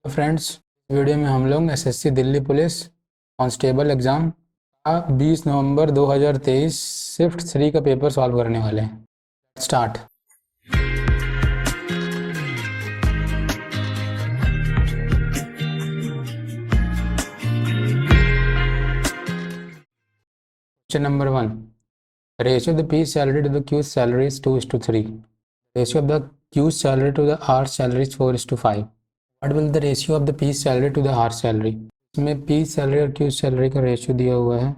तो friends, video में हम लोग SSC Delhi police constable exam का 20 नवंबर 2023 शिफ्ट 3 का पेपर सॉल्व करने वाले हैं। Start. Question number 1, ratio of the P salary to the Q salary is 2:3। Ratio of the Q salary to the R salary is 4:5। What will the ratio of the P salary to the R salary. इसमें P salary और Q salary का ratio दिया हुआ है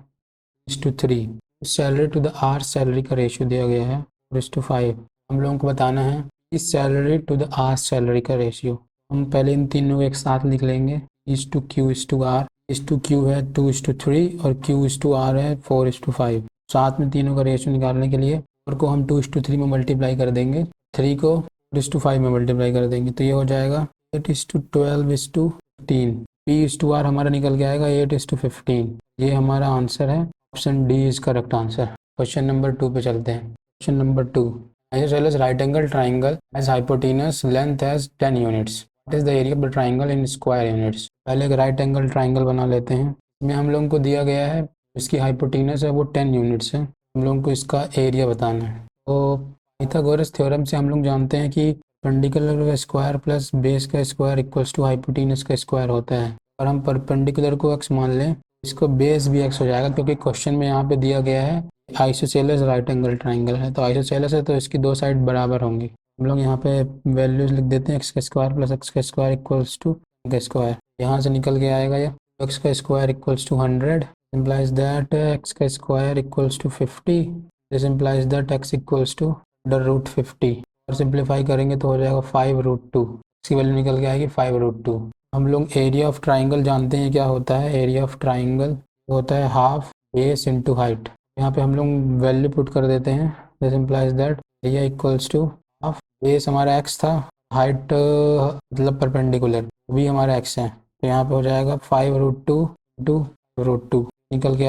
3, salary to the R salary का ratio दिया गया है 4:5। हम लोगों को बताना है P salary to the R salary का रेशियो। हम पहले इन तीनों को एक साथ लिख लेंगे, is to Q is to R. Is to Q है 2:3 और क्यू इज टू आर है 4:5। साथ में तीनों का रेशियो निकालने के लिए और को हम 2:3 में मल्टीप्लाई कर देंगे, 3 को 4:5 में मल्टीप्लाई कर देंगे, तो ये हो जाएगा 8:12:15। पी इज टू आर हमारा निकल के आएगा 8:15। ये हमारा आंसर है, option D is correct answer. Question number 2 पे चलते हैं। Question number 2, isosceles right angle triangle has hypotenuse length as 10 units. What is the area of the triangle in square units. पहले एक राइट एंगल ट्राइंगल बना लेते हैं। इसमें हम लोगों को दिया गया है इसकी हाइपोटेन्यूज है वो 10 यूनिट्स है। हम लोगों को इसका एरिया बताना है। तो पाइथागोरस थ्योरम से हम लोग जानते हैं कि परपेंडिकुलर का स्क्वायर प्लस बेस का स्क्वायर इक्वल्स टू हाइपोटेन्यूज का स्क्वायर होता है। और हम परपेंडिकुलर को x मान लें, इसको बेस भी x हो जाएगा, क्योंकि क्वेश्चन में यहाँ पे दिया गया है आइसोसेलेस राइट एंगल ट्राइंगल है। तो आइसोसेलेस है तो इसकी दो साइड बराबर होंगी। हम लोग यहाँ पे वैल्यूज लिख देते हैं, x का स्क्वायर प्लस x का स्क्वायर इक्वल्स टू का स्क्वायर। यहाँ से निकल के आएगा ये x का square equals to 100 implies that x का square equals to 50। This implies that x equals to √50। और सिंप्लीफाई करेंगे तो हो जाएगा 5√2। इसकी वैल्यू निकल के आएगी 5√2। हम लोग एरिया ऑफ ट्राइंगल जानते हैं क्या होता है। एरिया ऑफ ट्राइंगल होता है हाफ बेस इंटू हाइट। यहाँ पे हम लोग वैल्यू पुट कर देते हैं। This implies that area equals to half base हमारा x था, हाइट मतलब परपेंडिकुलर भी हमारा x है, तो यहाँ पे हो जाएगा 5√2 इंटू √2। निकल के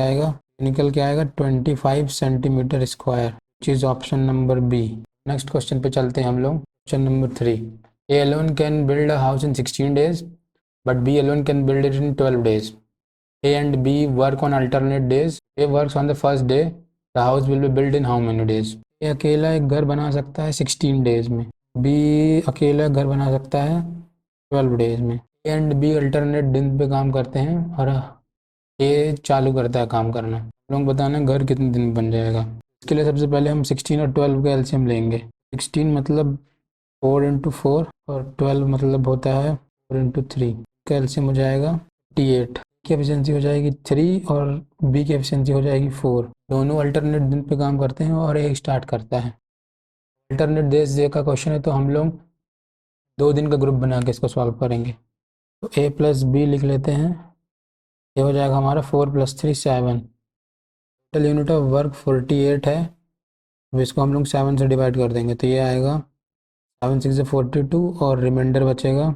आएगा 25 centimetre square, which is option number B. Next question पे चलते हैं हम लोग। Question number 3, A alone can build a house in 16 days, but B alone can build it in 12 days. A and B work on alternate days. A works on the first day. The house will be built in how many days? A अकेला एक घर बना सकता है 16 days में, B अकेला घर बना सकता है 12 डेज में। A and B अल्टरनेट दिन पे काम करते हैं और A चालू करता है काम करना। लोग बताना घर कितने दिन बन जाएगा। इसके लिए सबसे पहले हम 16 और 12 का एलसीएम लेंगे। 16 मतलब 4 × 4 और 12 मतलब होता है 4 × 3। का एलसीएम हो जाएगा 48। की एफिशिएंसी हो जाएगी 3 और बी की एफिशिएंसी हो जाएगी 4। दोनों अल्टरनेट दिन पे काम करते हैं और एक स्टार्ट करता है। अल्टरनेट डेज डे का क्वेश्चन है तो हम लोग 2 दिन का ग्रुप बना के इसको सॉल्व करेंगे। तो a + b लिख लेते हैं। ये हो जाएगा हमारा 4 + 3 7। टोटल यूनिट ऑफ वर्क 48 है। अब इसको हम लोग 7 से डिवाइड कर देंगे तो ये आएगा 7 × 6 = 42 और रिमाइंडर बचेगा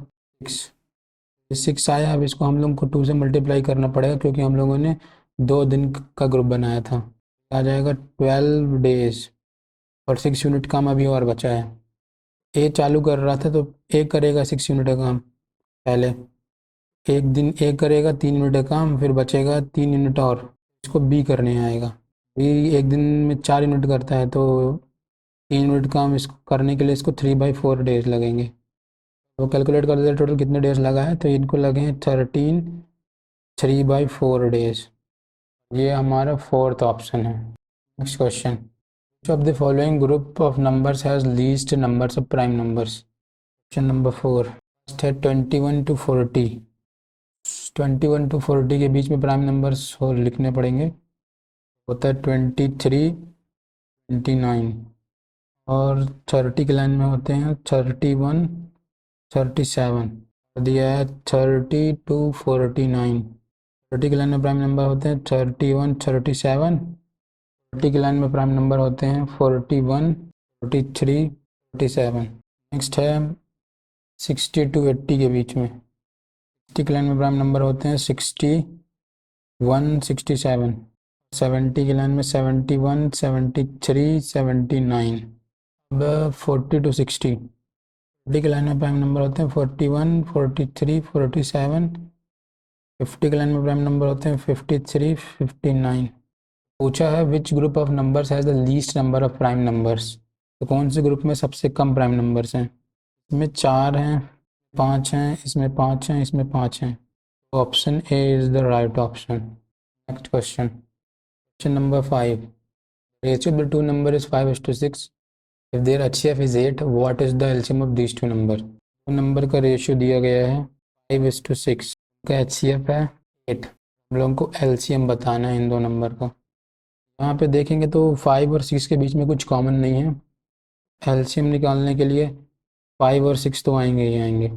6 आया। अब इसको हम लोग को 2 से मल्टीप्लाई करना पड़ेगा, क्योंकि हम लोगों ने 2 दिन का ग्रुप बनाया था। आ जाएगा 12 डेज और 6 यूनिट काम अभी और बचा है। ए चालू कर रहा था तो ए करेगा 6 यूनिट का काम पहले। एक दिन ए करेगा 3 यूनिट का काम, फिर बचेगा 3 यूनिट और इसको बी करने आएगा। बी एक दिन में 4 यूनिट करता है तो 3 यूनिट काम इसको करने के लिए इसको 3/4 डेज लगेंगे। तो कैलकुलेट कर देते टोटल कितने डेज लगा है, तो इनको लगे हैं 13 3/4 डेज। ये हमारा 4th ऑप्शन है। Next question, which of the following group of numbers has least numbers of prime numbers? Option number 4 है 21 to 40। 21 to 40 के बीच में प्राइम नंबर्स हो लिखने पड़ेंगे। होता है 23 29 और 30 के लाइन में होते हैं 31 37। दिया है 30 to 49। 30 के लाइन में प्राइम नंबर होते हैं 31 37। 40 के लाइन में प्राइम नंबर होते हैं 41 43 47। नेक्स्ट है 60 to 80 के बीच में। 60 के लाइन में प्राइम नंबर होते हैं 61 67। 70 के लाइन में 71 73 79। अब 40 to 60। 40 के लाइन में प्राइम नंबर होते हैं 41, 43, 47। 50 के लाइन में प्राइम नंबर होते हैं 53, 59। पूछा है which group of numbers has the least number of prime numbers, तो कौन से ग्रुप में सबसे कम प्राइम नंबर्स हैं। इसमें 4 हैं, 5 हैं, इसमें 5 हैं, इसमें 5 हैं, तो option A is the right option. Next question, question number 5, ratio of the two number is 5:6। If their HCF is 8, what is the LCM of these two number. दो नंबर का रेशियो दिया गया है 5:6, का HCF है 8, हम लोगों को एलसीएम बताना है इन दो नंबर का। यहाँ पे देखेंगे तो 5 और 6 के बीच में कुछ कॉमन नहीं है, एलसीएम निकालने के लिए 5 और 6 तो आएंगे ही आएंगे,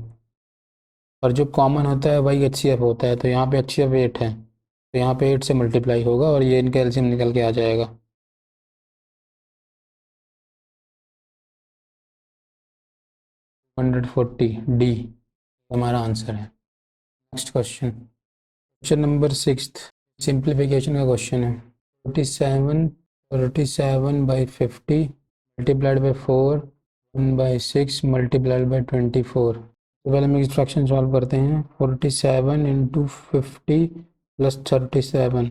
और जो कॉमन होता है वही HCF होता है, तो यहाँ पे HCF 8 है, तो यहाँ पे 8 से मल्टीप्लाई होगा और ये इनका एलसीएम निकल के आ जाएगा। 140 डी हमारा आंसर है। Next question, question number 6, simplification का क्वेश्चन है। 47/50 मल्टीप्लाइड बाई 4 1/6 मल्टीप्लाइड बाई 24। तो पहले हम एक्सट्रैक्शन सॉल्व करते हैं। 47 × 50 + 37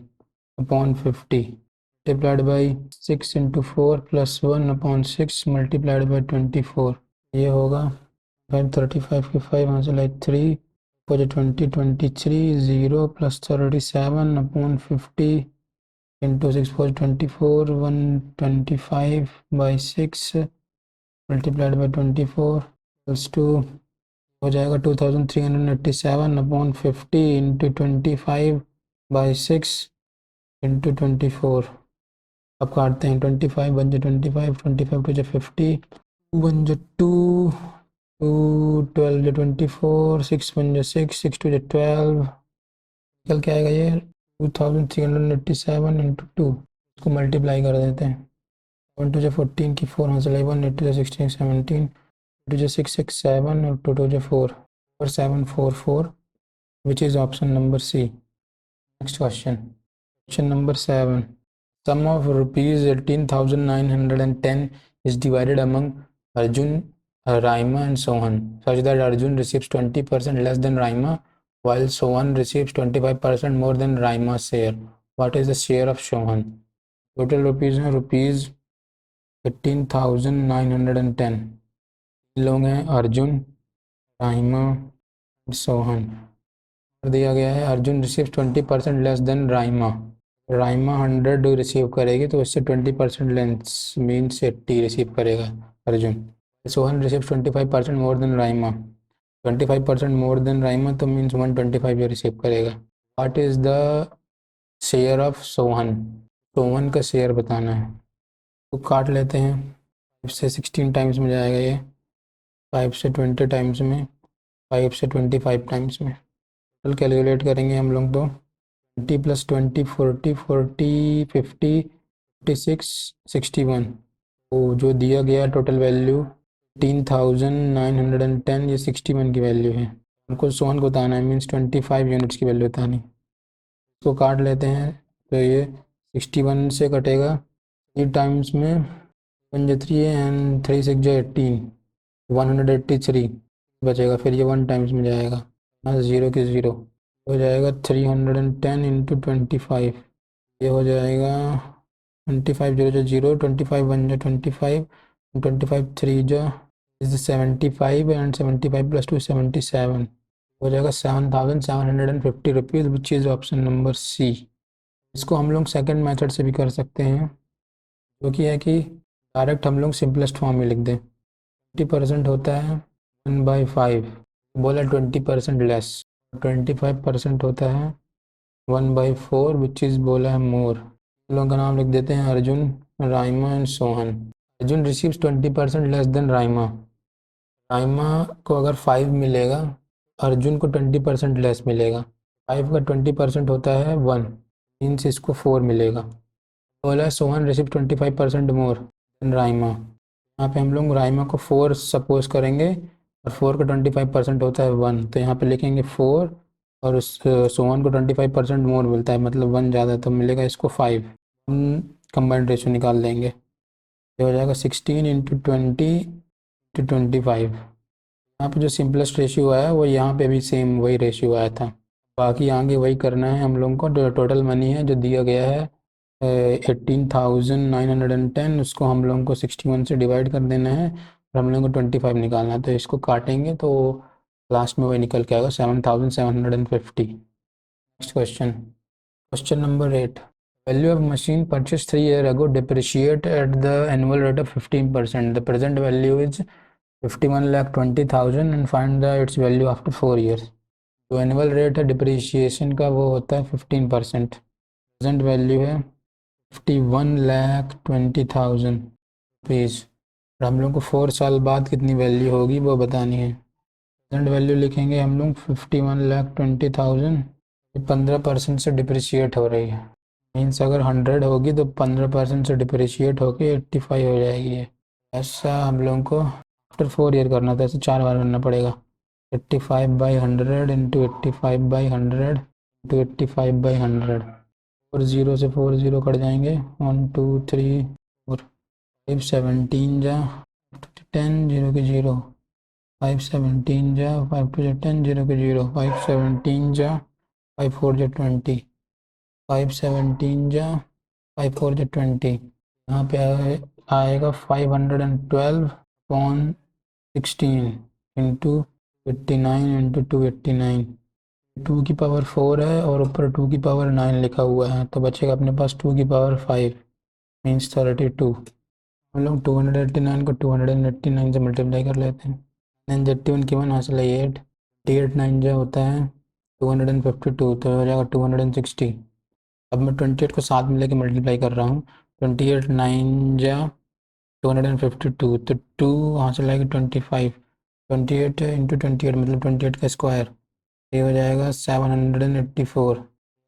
upon 50 multiplied by 6 × 4 + 1/6 multiplied by 24। ये होगा 35 के 5 यहाँ से like 3 for 20 23 0 + 37 upon 50 into 6 for 24 125/6 multiplied by 24 equals to हो जाएगा 2387 upon 50 into 25/6 into 24। अब काटते हैं 25 बन जाए 25, 25 टू जाए 50, 2 बन जाए 2, 2 12 जो 24, 6 बन जाए 6, 6 टू जाए 12, निकल के आएगा ये 2387 × 2, इसको मल्टीप्लाई कर देते हैं। 1 टू जो 14 की 4 यहाँ से 11, 8 टू जो 16 17, 2 जो 6 6 7 और 2 टू जो 4 और 7 4 4, which is option number C. Next question, question number 7, sum of rupees 18,910 is divided among Arjun, Raima and Sohan such that Arjun receives 20% less than Raima while Sohan receives 25% more than Raima's share. What is the share of Sohan? Total rupees हैं rupees 18,910। लोग हैं अर्जुन, राइमा, सोहन। दिया गया है Arjun receive 20% less than Raima, Raima 100 receive करेगी तो इससे 20% less means 80 receive करेगा Arjun. Sohan receive 25% more than Raima, 25% more than Raima तो मीन्स 125 ये रिसीव करेगा। What is the share of Sohan, Sohan का शेयर बताना है। तो काट लेते हैं, 5 से 16 टाइम्स में जाएगा ये, 5 से 20 टाइम्स में, 5 से 25 टाइम्स में। टोटल कैलकुलेट करेंगे हम लोग तो 20 + 20 40 40 50 56 61, तो जो दिया गया टोटल वैल्यू 18,910, ये 61 की वैल्यू है। हमको सोहन को बताना है मीन्स 25 यूनिट्स की वैल्यू बतानी। इसको काट लेते हैं तो ये 61 से कटेगा 3 टाइम्स में 1 जो 3 एंड 3 6 जो 18, 183 बचेगा, फिर ये 1 टाइम्स में जाएगा, यहाँ 0 की 0 हो जाएगा 310 × 25, ये हो जाएगा 25 0 जो 0, 25 1 जो 25, 25 3 जो इज 75 एंड 75 + 2 77, हो जाएगा 7,750 rupees, which is option number C. इसको हम लोग सेकंड मेथड से भी कर सकते हैं, जो कि है कि डायरेक्ट हम लोग सिंपलेस्ट फॉर्म में लिख दें। 20% होता है 1/5, बोला 20% लेस, 25% होता है 1/4 विच इज़ बोला है मोर। इन लोगों का नाम लिख देते हैं Arjun, Raima and Sohan. Arjun receives 20% less than Raima, Raima को अगर 5 मिलेगा, अर्जुन को 20% लेस मिलेगा। 5 का 20% होता है 1, मीन्स इसको 4 मिलेगा। बोला है Sohan receive 25% more than Raima, यहाँ पे हम लोग राइमा को 4 सपोज करेंगे और 4 का 25% होता है 1, तो यहाँ पे लिखेंगे 4 और उस सोहन को 25% मोर मिलता है मतलब 1 ज़्यादा, तो मिलेगा इसको 5। हम कंबाइंड रेशो निकाल लेंगे, ये हो जाएगा 16 × 20 × 25, यहाँ पे जो सिंपलेस्ट रेशियो आया वो यहाँ पे भी सेम वही रेशियो आया था। बाकी आगे वही करना है हम लोगों को। जो टोटल मनी है जो दिया गया है 18,910, उसको हम लोगों को 61 से डिवाइड कर देना है और हम लोगों को 25 निकालना है। तो इसको काटेंगे तो लास्ट में वही निकल के आएगा 7,750। Next question, question number 8, value of machine purchase 3 years ago depreciate at the annual rate of 15%. The present value is 51,20,000 and find the its value after 4 years. जो एनुअल रेट है डिप्रिशिएशन का वो होता है 15%। प्रेजेंट वैल्यू है 51,20,000 rupees और हम लोग को 4 साल बाद कितनी वैल्यू होगी वो बतानी है। प्रेजेंट वैल्यू लिखेंगे हम लोग 51,20,000, 15% से डिप्रिशिएट हो रही है। मीन्स अगर 100 होगी तो 15% से डिप्रिशिएट होके 85 हो जाएगी ये। ऐसा हम लोगों को आफ्टर 4 ईयर करना था, ऐसे 4 बार करना पड़ेगा। 85/100 इंटू 85/100 इंटू 85/100। 4 0 से 4 0 कट जाएंगे। 1 2 3 4 5 17 जा 10 0 के 0, 5 17 जा 5 2 जा 10 0 के 0, 5 17 जा 5 4 जा 20, 5 17 जा 5 4 जा 20। यहाँ पे आएगा 512/16 इंटू 89 इंटू 289। 2 की पावर 4 है और ऊपर 2 की पावर 9 लिखा हुआ है, तो बचेगा अपने पास 2 की पावर 5 मीन्स 32। हम लोग 289 को 289 से मल्टीप्लाई कर लेते हैं। 981 की 1 हासिल है 8, 88 9 जो होता है 252, तो हो जाएगा 260। अब मैं 28 को साथ में लेके मल्टीप्लाई कर रहा हूँ। 28 9 जा 252, तो 2 हासिल आएगी 25। 28 इंटू 28 मतलब 28 का स्क्वायर, ये हो जाएगा 784,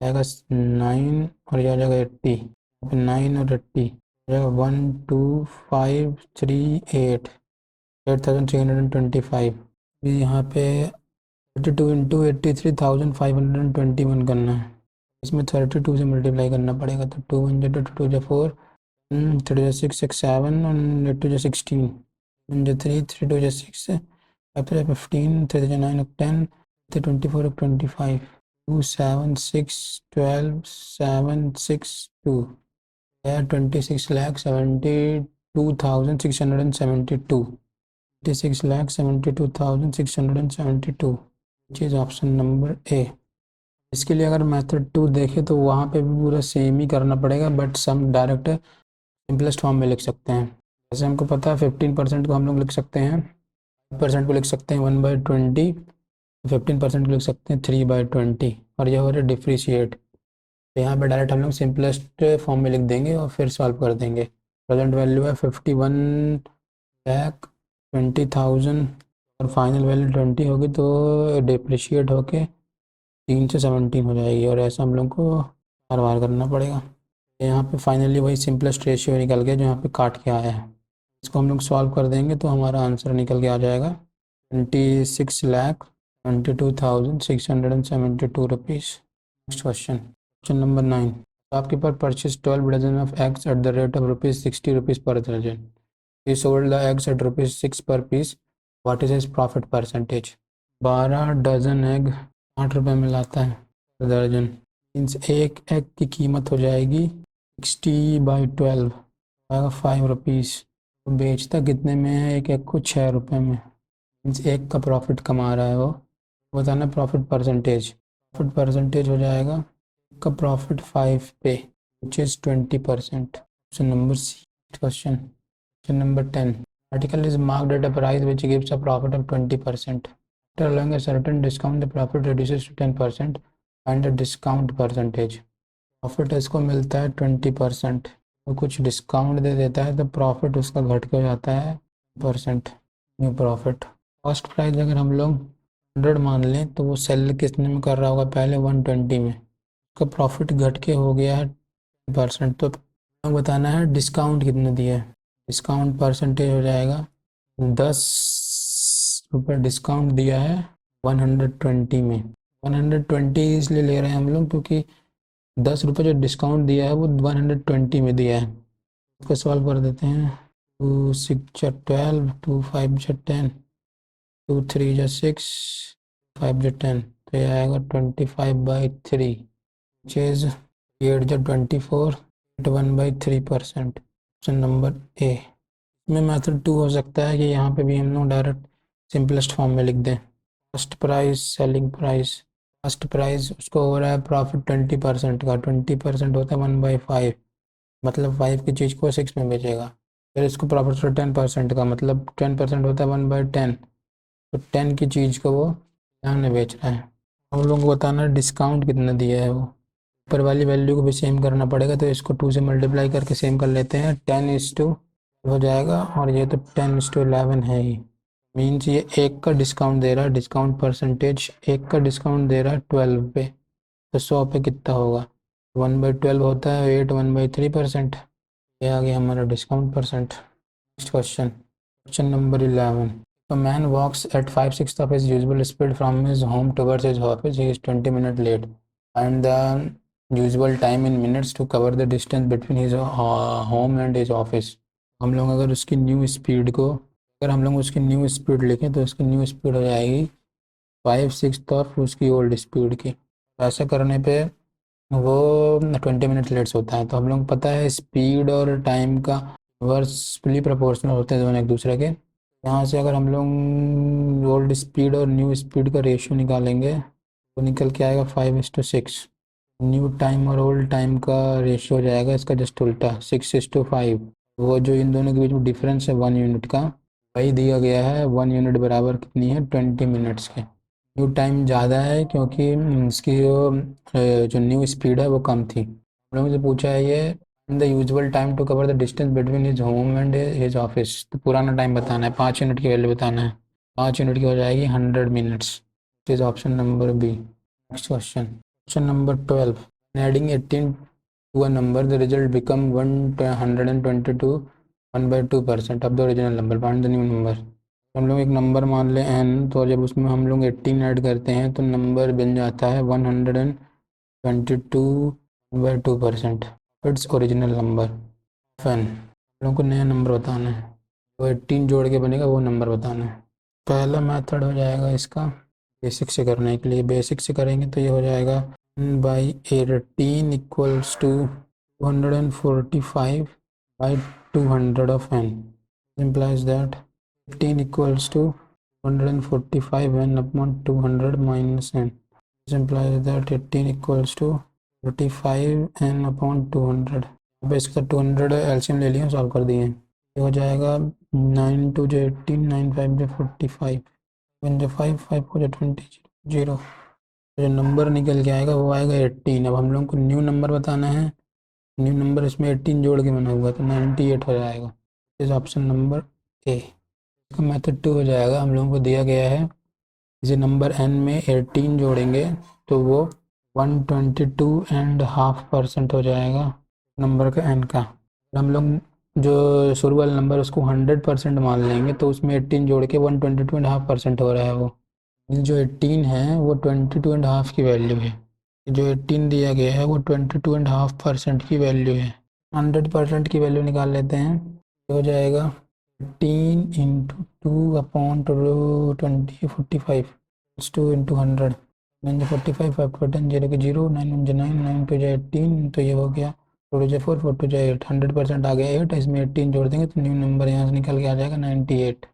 जाएगा 9 और ये हो जाएगा 80, 9 और 80 हो जाएगा 12538, 8325। भी यहाँ पे 32 इंटू 83,521 करना है, इसमें 32 से मल्टीप्लाई करना पड़ेगा। तो 2 1 जो 2 2 जो 4, 3 जो 6 6 7 और 2 जो 16, 1 जो 3 3 2 जो 6, 5 3 15, 3 जो 9 10, 24 of 25, 2 7 6 12 7 6 2, 26,72,672, 26,72,672, which is option number A. इसके लिए अगर मेथड 2 देखें तो वहाँ पे भी पूरा सेम ही करना पड़ेगा, but some direct simplest form में लिख सकते हैं। जैसे हमको पता है 15% को हम लोग लिख सकते हैं, 5% को लिख सकते हैं 1/20, 15% को लिख सकते हैं 3/20 और यह हो रहा है डिफ्रीशिएट। तो यहाँ पे डायरेक्ट हम लोग सिंपलेस्ट फॉर्म में लिख देंगे और फिर सॉल्व कर देंगे। प्रेजेंट वैल्यू है 51,20,000 और फाइनल वैल्यू 20 होगी, तो डिप्रिशिएट होके 3 से 17 हो जाएगी और ऐसा हम लोग को बार बार करना पड़ेगा। यहाँ पे फाइनली वही सिंपलेस्ट रेशियो निकल गया जो यहाँ पे काट के आया है। इसको हम लोग सॉल्व कर देंगे तो हमारा आंसर निकल के आ जाएगा 26,22,672 rupees. Next question, question number 9, shopkeeper purchase 12 dozen of eggs at the rate of ₹60 per दर्जन। He sold the eggs at ₹6 per piece, what is his profit percentage. 12 dozen egg 8 रुपये में लाता है पर दर्जन, मीन्स एक एग की कीमत हो जाएगी 60/12, आएगा 5 रुपीज़। तो बेचता कितने में है एक एग को? 6 रुपये में, मीन्स एक का प्रॉफिट कमा रहा है वो। बताना प्रॉफिट परसेंटेज। प्रॉफिट परसेंटेज हो जाएगा का प्रॉफिट 5 पे which is 20%। Option number C. Question, question number 10, article is marked at a price which gives a profit of 20%, after allowing a certain discount the profit reduces to 10%, find the discount percentage. Profit इसको मिलता है 20%, तो कुछ discount दे देता है तो profit उसका घट के हो जाता है 10%। न्यू प्रॉफिट, कॉस्ट प्राइस अगर हम लोग 100 मान लें तो वो सेल कितने में कर रहा होगा? पहले 120 में, उसका प्रॉफिट घट के हो गया है 10%। तो बताना है डिस्काउंट कितना दिया है। डिस्काउंट परसेंटेज हो जाएगा 10 रुपये डिस्काउंट दिया है 120 में। 120 इसलिए ले रहे हैं हम लोग क्योंकि 10 रुपये जो डिस्काउंट दिया है वो 120 में दिया है। इसको सॉल्व कर देते हैं। 2 6 12, 2 5 10, 2 3 जा 6, 5 जा 10, तो ये आएगा 25/3, चेज 8 जा 24, 1/3%। Option number A. इसमें मेथड 2 हो सकता है कि यहाँ पे भी हम लोग डायरेक्ट सिंपलेस्ट फॉर्म में लिख दें। First price, selling price, first price उसको हो रहा है प्रॉफिट 20% का, 20% होता है 1/5, मतलब 5 की चीज़ को 6 में बेचेगा। फिर इसको प्रॉफिट हो 10% का, मतलब 10% होता है 1/10, तो 10 की चीज़ को वो यहाँ में बेच रहा है। हम लोगों को बताना है डिस्काउंट कितना दिया है वो। ऊपर वाली वैल्यू को भी सेम करना पड़ेगा, तो इसको 2 से मल्टीप्लाई करके सेम कर लेते हैं। 10 हो जाएगा, और ये तो 10:11 है ही, मीन्स ये एक का डिस्काउंट दे रहा है, डिस्काउंट परसेंटेज एक का डिस्काउंट दे रहा है 12 पे, तो 100 पे कितना होगा? 1/12 होता है 8, 1/3%। ये आ गया हमारा discount percent. Next question, question number 11। A man walks at 5/6 of his usual speed from his home towards his office. He is 20 minutes late. And the usual time in minutes to cover the distance between his home and his office. हम लोग अगर उसकी new speed को, अगर हम लोग उसकी new speed लिखें तो उसकी न्यू स्पीड हो जाएगी 5/6 ऑफ उसकी ओल्ड स्पीड की। ऐसा करने पे वो 20 मिनट लेट्स होता है। तो हम लोग पता है स्पीड और टाइम का इन्वर्सली प्रोपोर्शनल होते हैं दोनों एक दूसरे के। यहाँ से अगर हम लोग ओल्ड स्पीड और न्यू स्पीड का रेशियो निकालेंगे तो निकल के आएगा 5:6। न्यू टाइम और ओल्ड टाइम का रेशियो हो जाएगा इसका जस्ट उल्टा, 6:5। वो जो इन दोनों के बीच में डिफरेंस है 1 यूनिट का, वही दिया गया है। 1 यूनिट बराबर कितनी है? 20 मिनट्स के। न्यू टाइम ज़्यादा है क्योंकि इसकी जो न्यू स्पीड है वो कम थी। हम लोगों से पूछा है ये the usual time to cover the distance between his home and his office, तो पुराना टाइम बताना है, 5 यूनिट की वैल्यू बताना है। 5 यूनिट की हो जाएगी 100 minutes. It is option number B. Next question, question number 12। Adding 18 to a number, the result become 122, 1/2% of the original number. Find the new number. हम लोग एक नंबर मान लें n, तो जब उसमें हम लोग 18 ऐड करते हैं तो नंबर बन जाता है 122/2%। Its original number n। हम लोग को नया नंबर बताना है, तो 18 जोड़ के बनेगा वो नंबर बताना है। पहला मेथड हो जाएगा इसका बेसिक से करने के लिए। बेसिक से करेंगे तो ये हो जाएगा 1/18 equals to 245/200 of n, implies that 18 equals to 145 n upon 200 minus n. This implies that 18 equals to 45 n upon 200। अब इसका 200 एलसीएम ले लिया, सॉल्व कर दिए। ये हो जाएगा 9 2 जो 18, 9 5 जो 45, 1 जो 5, 5 4 जो 20, 0। जो नंबर निकल के आएगा वो आएगा 18। अब हम लोग को न्यू नंबर बताना है, न्यू नंबर इसमें 18 जोड़ के बना हुआ तो 98 हो जाएगा। इस ऑप्शन नंबर ए। इसका मेथड 2 हो जाएगा। हम लोगों को दिया गया है इसी नंबर n में 18 जोड़ेंगे तो वो 122.5% हो जाएगा नंबर का n का। हम लोग जो शुरू वाला नंबर उसको 100% मान लेंगे तो उसमें 18 जोड़ के 122.5% हो रहा है। वो जो 18 है वो 22.5 की वैल्यू है। जो 18 दिया गया है वो 22.5% की वैल्यू है। 100% की वैल्यू निकाल लेते हैं, तो हो जाएगा 18 इंटू 2/20 45 2 इंटू 100, 9 45, 5 को 10, 0 के 0, 9 1 9, 9 2 18, तो ये हो गया 4 2 4, 4 2 8। 100% आ गया 8, इसमें 18 जोड़ देंगे तो न्यू नंबर यहाँ से निकल के आ जाएगा 98।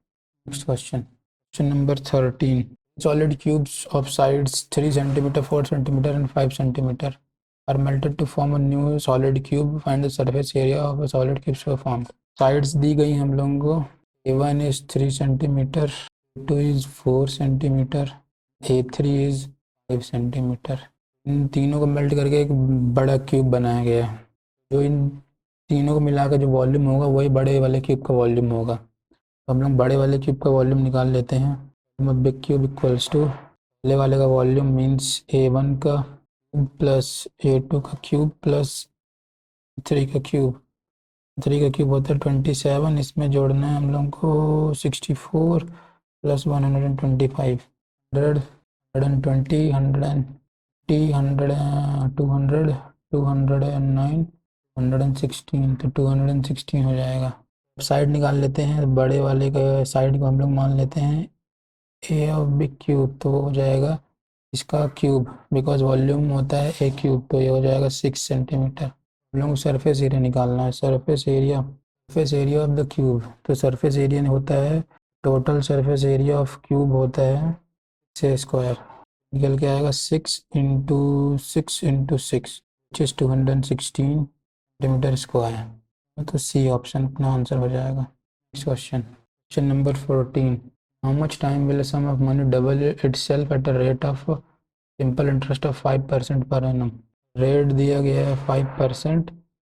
Next question, question number 13। Solid cubes of sides 3 cm, 4 cm and 5 cm are melted to form a new solid cube. Find the surface area of a solid cube so formed. Sides दी गई हम लोगों को, A1 is 3 cm, A2 is 4 cm, A3 is 5 cm। इन तीनों को melt करके एक बड़ा cube बनाया गया। जो इन तीनों को मिलाकर जो वॉल्यूम होगा वही बड़े वाले क्यूब का वॉल्यूम होगा। तो हम लोग बड़े वाले क्यूब का वॉल्यूम निकाल लेते हैं। बिग क्यूब इक्वल्स टू पहले वाले का वॉल्यूम मीन्स A1 का प्लस A2 का क्यूब प्लस 3 का क्यूब। 3 का क्यूब होता है 27, इसमें जोड़ना है हम लोग को 64 प्लस 125, 100 120 180 100 200 209 116, तो 216 हो जाएगा। साइड निकाल लेते हैं। बड़े वाले का साइड को हम लोग मान लेते हैं ए ऑफ बी क्यूब, तो हो जाएगा इसका क्यूब, बिकॉज वॉल्यूम होता है ए क्यूब, तो ये हो जाएगा 6 सेंटीमीटर। हम लोग सरफेस एरिया निकालना है, surface area of the cube, तो सरफेस एरिया होता है, total surface area of cube होता है 6 स्क्वायर, निकल के आएगा 6 into 6 which is 216 centimetre square. तो सी ऑप्शन अपना आंसर हो जाएगा। Next question number 14, how much time will sum of money double itself at a rate of simple interest of 5% per annum. Rate दिया गया है 5%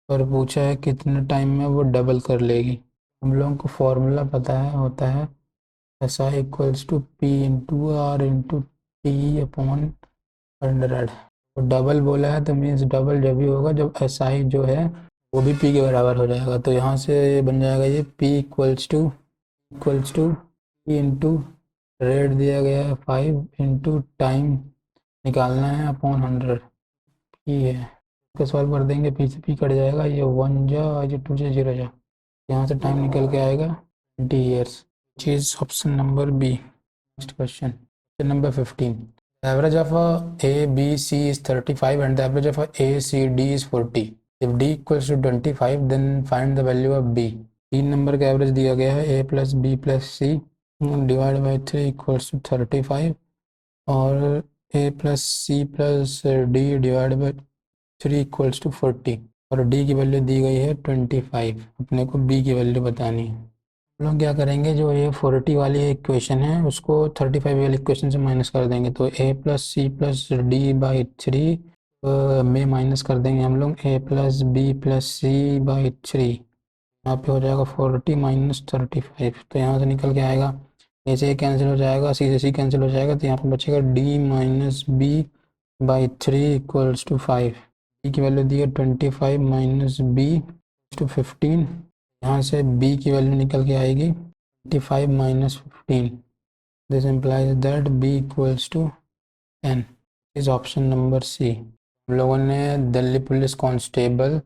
और पूछा है कितने टाइम में वो डबल कर लेगी। हम लोगों को फॉर्मूला पता है, होता है S I equals to P into R into T upon 100। तो डबल बोला है तो मीन्स डबल जब भी होगा जब एस आई जो है वो भी पी के बराबर हो जाएगा। तो यहाँ से ये बन जाएगा, ये P equals to P into rate दिया गया है 5 इंटू टाइम निकालना है अपॉन 100 पी है। इसको सॉल्व कर देंगे, पी से पी कट जाएगा, ये 1 जा, ये 2 जा, 0 जा, यहाँ से टाइम निकल के आएगा 20 ईयर्स, चीज option number B. Next question number 15, the average of a b c is 35 and the average of a c d is 40, if d equals to 25 then find the value of b। 3 नंबर का average दिया गया है, a plus B plus C divide by 3 equals to 35 और a plus C plus D divide by 3 equals to 40 और d की value दी गई है 25, अपने को b की वैल्यू बतानी है। हम लोग क्या करेंगे, जो ये 40 वाली इक्वेशन है उसको 35 वाली इक्वेशन से माइनस कर देंगे, तो a plus C plus D by 3 में माइनस कर देंगे हम लोग a plus B plus C by 3, यहाँ पे हो जाएगा 40 माइनस 35, तो यहाँ से निकल के आएगा a से कैंसिल हो जाएगा, सी से सी कैंसिल हो जाएगा, तो यहाँ पे बचेगा d minus B by 3 equals to 5, d की वैल्यू दी है 25 माइनस बी टू 15, यहाँ से b की वैल्यू निकल के आएगी 25 minus 15, this implies that b equals to n, is option number C. हम लोगों ने दिल्ली पुलिस कांस्टेबल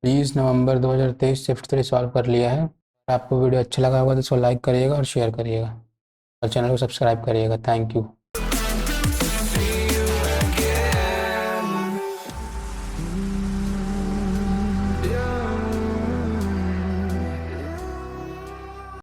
20 नवंबर 2023 शिफ्ट 3 सॉल्व कर लिया है। आपको वीडियो अच्छा लगा होगा तो इसको लाइक करिएगा और शेयर करिएगा और चैनल को सब्सक्राइब करिएगा। Thank you.